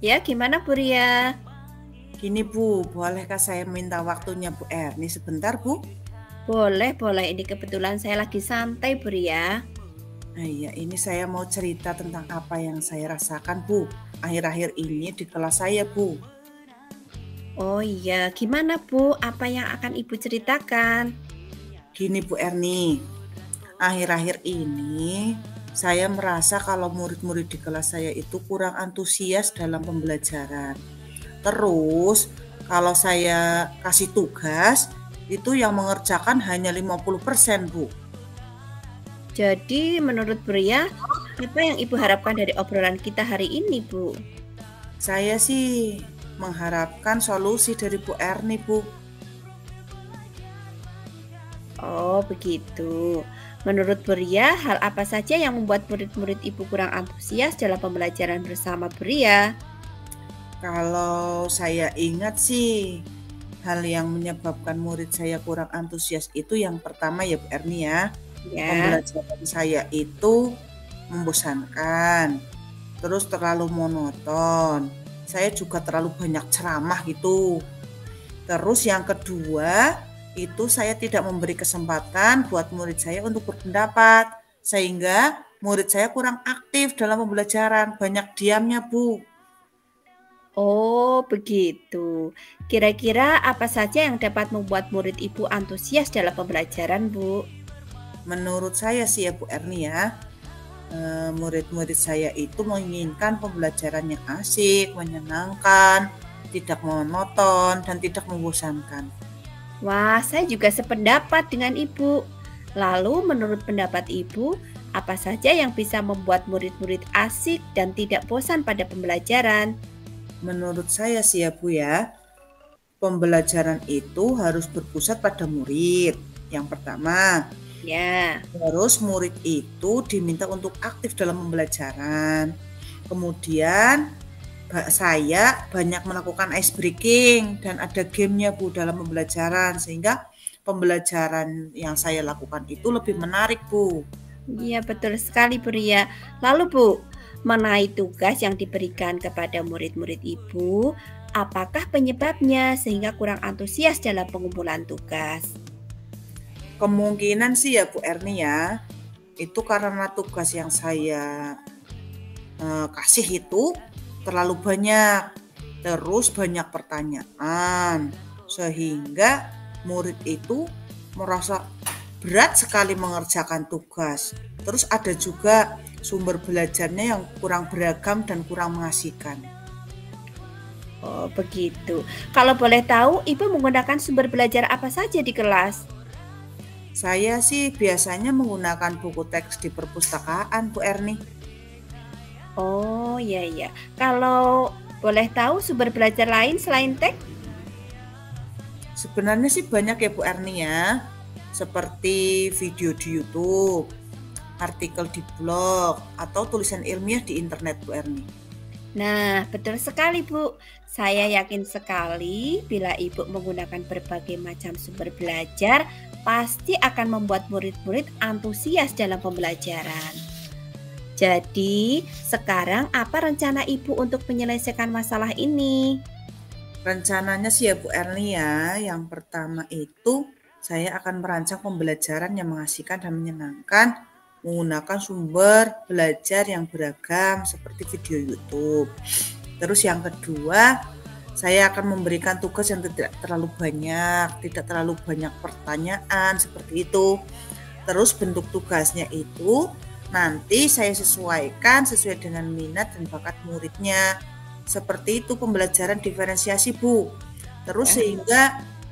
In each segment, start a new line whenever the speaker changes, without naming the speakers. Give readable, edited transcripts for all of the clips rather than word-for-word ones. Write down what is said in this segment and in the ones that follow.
Ya, gimana Bu Ria?
Gini Bu, bolehkah saya minta waktunya Bu Erni sebentar Bu?
Boleh, boleh. Ini kebetulan saya lagi santai Bu Ria.
Nah iya, ini saya mau cerita tentang apa yang saya rasakan Bu. Akhir-akhir ini di kelas saya Bu.
Oh iya, gimana Bu? Apa yang akan Ibu ceritakan?
Gini Bu Erni, akhir-akhir ini saya merasa kalau murid-murid di kelas saya itu kurang antusias dalam pembelajaran. Terus kalau saya kasih tugas, itu yang mengerjakan hanya 50% Bu.
Jadi, menurut Bu Ria, apa yang Ibu harapkan dari obrolan kita hari ini, Bu?
Saya sih mengharapkan solusi dari Bu Erni, Bu.
Oh, begitu. Menurut Bu Ria, hal apa saja yang membuat murid-murid Ibu kurang antusias dalam pembelajaran bersama Bu Ria?
Kalau saya ingat sih, hal yang menyebabkan murid saya kurang antusias itu yang pertama ya Bu Erni ya,
Ya,
pembelajaran saya itu membosankan, terus terlalu monoton. Saya juga terlalu banyak ceramah gitu. Terus yang kedua, itu saya tidak memberi kesempatan buat murid saya untuk berpendapat, sehingga murid saya kurang aktif dalam pembelajaran, banyak diamnya Bu.
oh begitu. Kira-kira apa saja yang dapat membuat murid Ibu antusias dalam pembelajaran, Bu?
Menurut saya sih ya Bu Erni ya, murid-murid saya itu menginginkan pembelajaran yang asik, menyenangkan, tidak monoton, dan tidak membosankan.
Wah, saya juga sependapat dengan Ibu. Lalu, menurut pendapat Ibu, apa saja yang bisa membuat murid-murid asik dan tidak bosan pada pembelajaran?
Menurut saya sih ya Bu ya, pembelajaran itu harus berpusat pada murid. Yang pertama,
Ya,
terus murid itu diminta untuk aktif dalam pembelajaran. Kemudian saya banyak melakukan ice breaking dan ada gamenya Bu dalam pembelajaran sehingga pembelajaran yang saya lakukan itu lebih menarik Bu.
iya betul sekali Bu Ria. Lalu Bu, mengenai tugas yang diberikan kepada murid-murid Ibu, apakah penyebabnya sehingga kurang antusias dalam pengumpulan tugas?
Kemungkinan sih ya Bu Erni ya, itu karena tugas yang saya kasih itu terlalu banyak, terus banyak pertanyaan, sehingga murid itu merasa berat sekali mengerjakan tugas. Terus ada juga sumber belajarnya yang kurang beragam dan kurang mengasihkan.
Oh, begitu. Kalau boleh tahu, Ibu menggunakan sumber belajar apa saja di kelas?
Saya sih biasanya menggunakan buku teks di perpustakaan, Bu Erni.
Oh, iya iya. Kalau boleh tahu sumber belajar lain selain teks?
Sebenarnya sih banyak ya Bu Erni ya, seperti video di YouTube, artikel di blog, atau tulisan ilmiah di internet Bu Erni.
Nah, betul sekali, Bu. Saya yakin sekali bila Ibu menggunakan berbagai macam sumber belajar, pasti akan membuat murid-murid antusias dalam pembelajaran. Jadi, sekarang apa rencana Ibu untuk menyelesaikan masalah ini?
Rencananya sih ya Bu Erni ya, yang pertama itu saya akan merancang pembelajaran yang mengasihkan dan menyenangkan menggunakan sumber belajar yang beragam seperti video YouTube. Terus yang kedua, saya akan memberikan tugas yang tidak terlalu banyak, tidak terlalu banyak pertanyaan seperti itu. Terus bentuk tugasnya itu nanti saya sesuaikan sesuai dengan minat dan bakat muridnya. Seperti itu pembelajaran diferensiasi Bu. Terus
Ya.
sehingga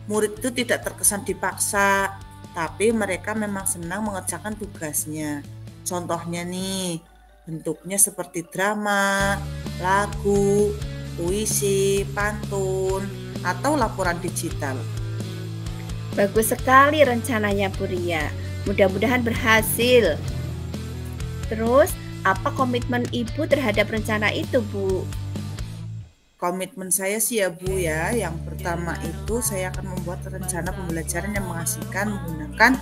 murid itu tidak terkesan dipaksa, tapi mereka memang senang mengerjakan tugasnya. Contohnya nih, bentuknya seperti drama, lagu, puisi, pantun, atau laporan digital.
Bagus sekali rencananya, Bu Ria. Mudah-mudahan berhasil. Terus, apa komitmen Ibu terhadap rencana itu, Bu?
Komitmen saya sih ya Bu ya, yang pertama itu saya akan membuat rencana pembelajaran yang mengasihkan menggunakan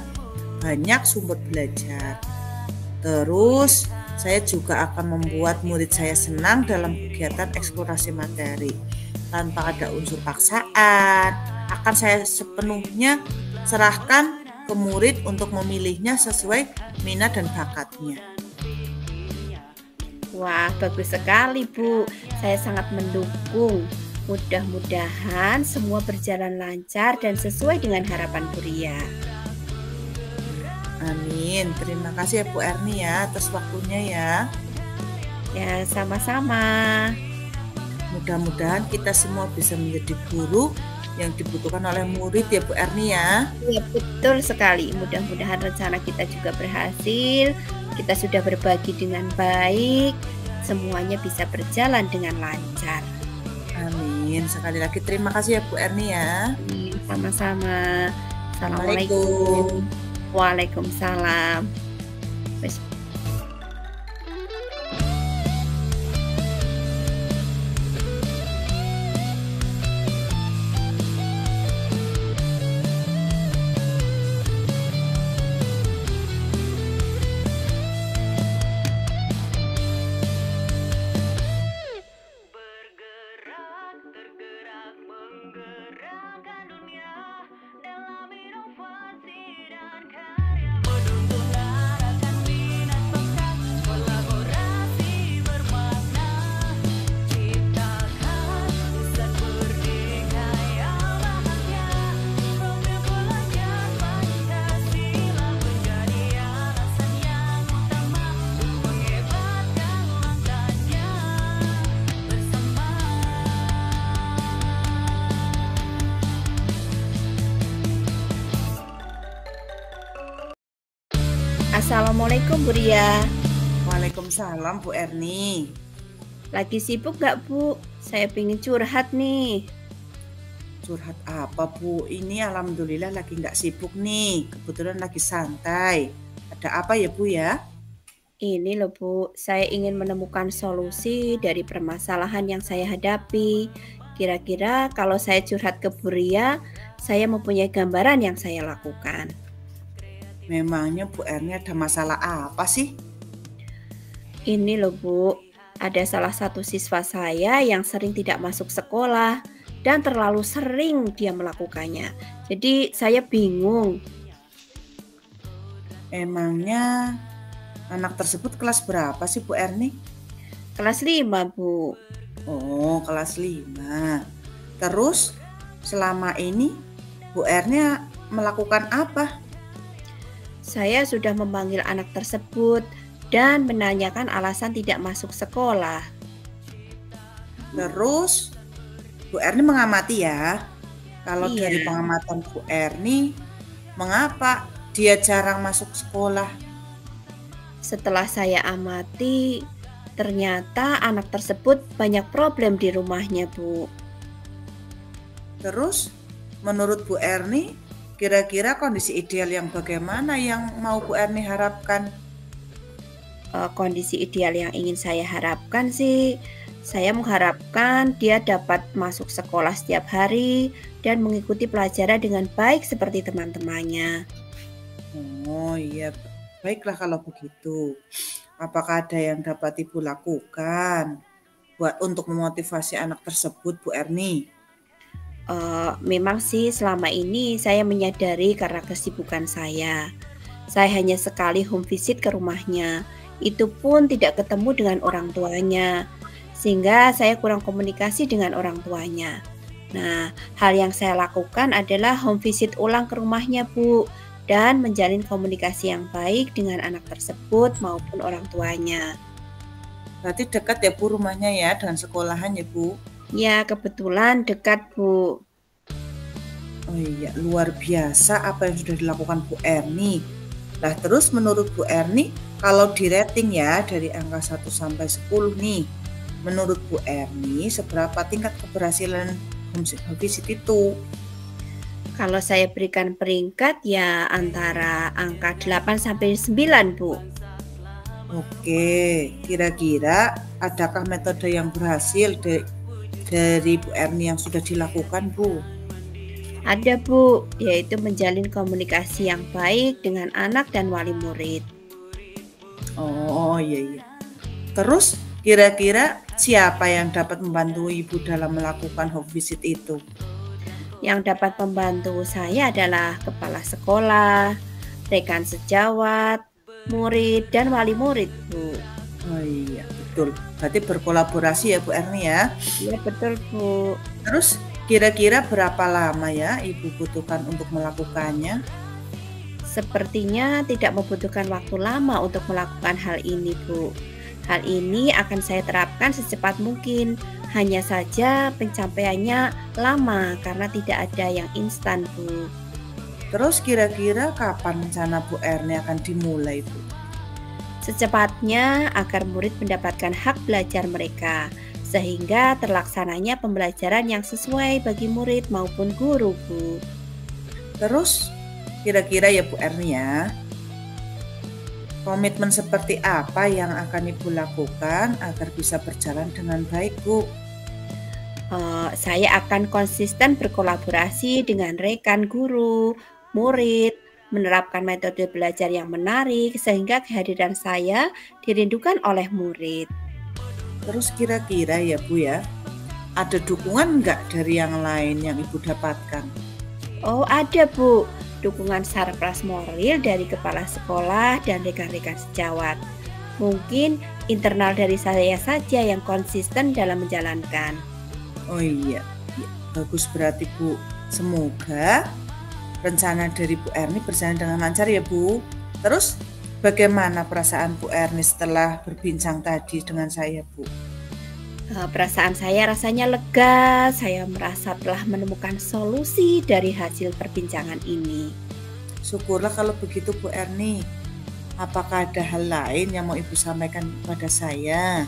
banyak sumber belajar. Terus Saya juga akan membuat murid saya senang dalam kegiatan eksplorasi materi. Tanpa ada unsur paksaan, akan saya sepenuhnya serahkan ke murid untuk memilihnya sesuai minat dan bakatnya.
Wah, bagus sekali, Bu. Saya sangat mendukung. Mudah-mudahan semua berjalan lancar dan sesuai dengan harapan Bu Ria.
Amin. Terima kasih ya Bu Erni ya atas waktunya ya.
Ya, sama-sama.
Mudah-mudahan kita semua bisa menjadi guru yang dibutuhkan oleh murid ya Bu Erni ya.
Iya, betul sekali. Mudah-mudahan rencana kita juga berhasil. Kita sudah berbagi dengan baik. Semuanya bisa berjalan dengan lancar.
Amin. Sekali lagi terima kasih ya Bu Erni ya.
Sama-sama.
Assalamualaikum.
Waalaikumsalam. Assalamualaikum Bu Ria.
Waalaikumsalam Bu Erni.
Lagi sibuk gak Bu? Saya pengen curhat nih.
Curhat apa Bu? Ini alhamdulillah lagi nggak sibuk nih. Kebetulan lagi santai. Ada apa ya Bu ya?
Ini loh Bu, saya ingin menemukan solusi dari permasalahan yang saya hadapi. Kira-kira kalau saya curhat ke Bu Ria, saya mempunyai gambaran yang saya lakukan.
Memangnya Bu Erni ada masalah apa sih?
Ini loh Bu, ada salah satu siswa saya yang sering tidak masuk sekolah dan terlalu sering dia melakukannya. Jadi saya bingung.
Emangnya anak tersebut kelas berapa sih Bu Erni?
Kelas 5 Bu.
Oh, kelas 5. Terus selama ini Bu Erni melakukan apa?
Saya sudah memanggil anak tersebut dan menanyakan alasan tidak masuk sekolah.
Terus Bu Erni mengamati ya. Kalau
Iya.
dari pengamatan Bu Erni, mengapa dia jarang masuk sekolah?
Setelah saya amati, ternyata anak tersebut banyak problem di rumahnya, Bu.
Terus menurut Bu Erni, kira-kira kondisi ideal yang bagaimana yang mau Bu Erni harapkan?
Kondisi ideal yang ingin saya harapkan sih, saya mengharapkan dia dapat masuk sekolah setiap hari dan mengikuti pelajaran dengan baik seperti teman-temannya.
Oh iya, baiklah kalau begitu. Apakah ada yang dapat Ibu lakukan untuk memotivasi anak tersebut, Bu Erni?
Memang sih selama ini saya menyadari karena kesibukan saya. Saya hanya sekali home visit ke rumahnya. Itu pun tidak ketemu dengan orang tuanya. Sehingga saya kurang komunikasi dengan orang tuanya. Nah, hal yang saya lakukan adalah home visit ulang ke rumahnya, Bu, dan menjalin komunikasi yang baik dengan anak tersebut maupun orang tuanya.
Berarti dekat ya Bu rumahnya ya dengan sekolahan ya Bu?
Ya, kebetulan dekat, Bu.
Oh iya, luar biasa apa yang sudah dilakukan Bu Erni. Nah, terus menurut Bu Erni, kalau di rating ya dari angka 1 sampai 10 nih, menurut Bu Erni seberapa tingkat keberhasilan home visit itu?
Kalau saya berikan peringkat ya antara angka 8 sampai 9, Bu.
Oke, kira-kira adakah metode yang berhasil dari Bu Erni yang sudah dilakukan, Bu?
Ada, Bu, yaitu menjalin komunikasi yang baik dengan anak dan wali murid.
Oh, iya iya. Terus kira-kira siapa yang dapat membantu Ibu dalam melakukan home visit itu?
Yang dapat membantu saya adalah kepala sekolah, rekan sejawat, murid, dan wali murid, Bu.
Oh iya, betul. Berarti berkolaborasi ya Bu Erni ya.
Iya, betul, Bu.
Terus kira-kira berapa lama ya Ibu butuhkan untuk melakukannya?
Sepertinya tidak membutuhkan waktu lama untuk melakukan hal ini, Bu. Hal ini akan saya terapkan secepat mungkin. Hanya saja pencapaiannya lama karena tidak ada yang instan, Bu.
Terus kira-kira kapan rencana Bu Erni akan dimulai Bu?
Secepatnya agar murid mendapatkan hak belajar mereka, sehingga terlaksananya pembelajaran yang sesuai bagi murid maupun guru, Bu.
Terus kira-kira ya Bu Erni ya, komitmen seperti apa yang akan Ibu lakukan agar bisa berjalan dengan baik Bu?
Saya akan konsisten berkolaborasi dengan rekan guru, murid, menerapkan metode belajar yang menarik sehingga kehadiran saya dirindukan oleh murid.
Terus kira-kira ya Bu ya, ada dukungan nggak dari yang lain yang Ibu dapatkan?
Oh, ada, Bu. Dukungan sarpras moral dari kepala sekolah dan rekan-rekan sejawat. Mungkin internal dari saya saja yang konsisten dalam menjalankan.
Oh iya, ya, bagus berarti Bu. Semoga rencana dari Bu Erni berjalan dengan lancar ya Bu. Terus bagaimana perasaan Bu Erni setelah berbincang tadi dengan saya Bu?
Perasaan saya rasanya lega, saya merasa telah menemukan solusi dari hasil perbincangan ini.
Syukurlah kalau begitu Bu Erni. Apakah ada hal lain yang mau Ibu sampaikan kepada saya?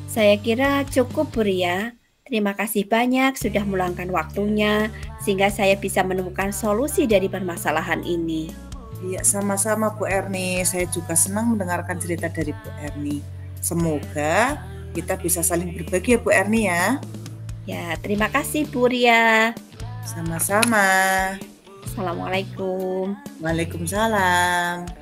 Saya kira cukup, Bu Ria. Terima kasih banyak sudah meluangkan waktunya sehingga saya bisa menemukan solusi dari permasalahan ini.
Iya, sama-sama Bu Erni. Saya juga senang mendengarkan cerita dari Bu Erni. Semoga kita bisa saling berbagi ya Bu Erni ya.
Ya, terima kasih, Bu Ria.
Sama-sama.
Assalamualaikum.
Waalaikumsalam.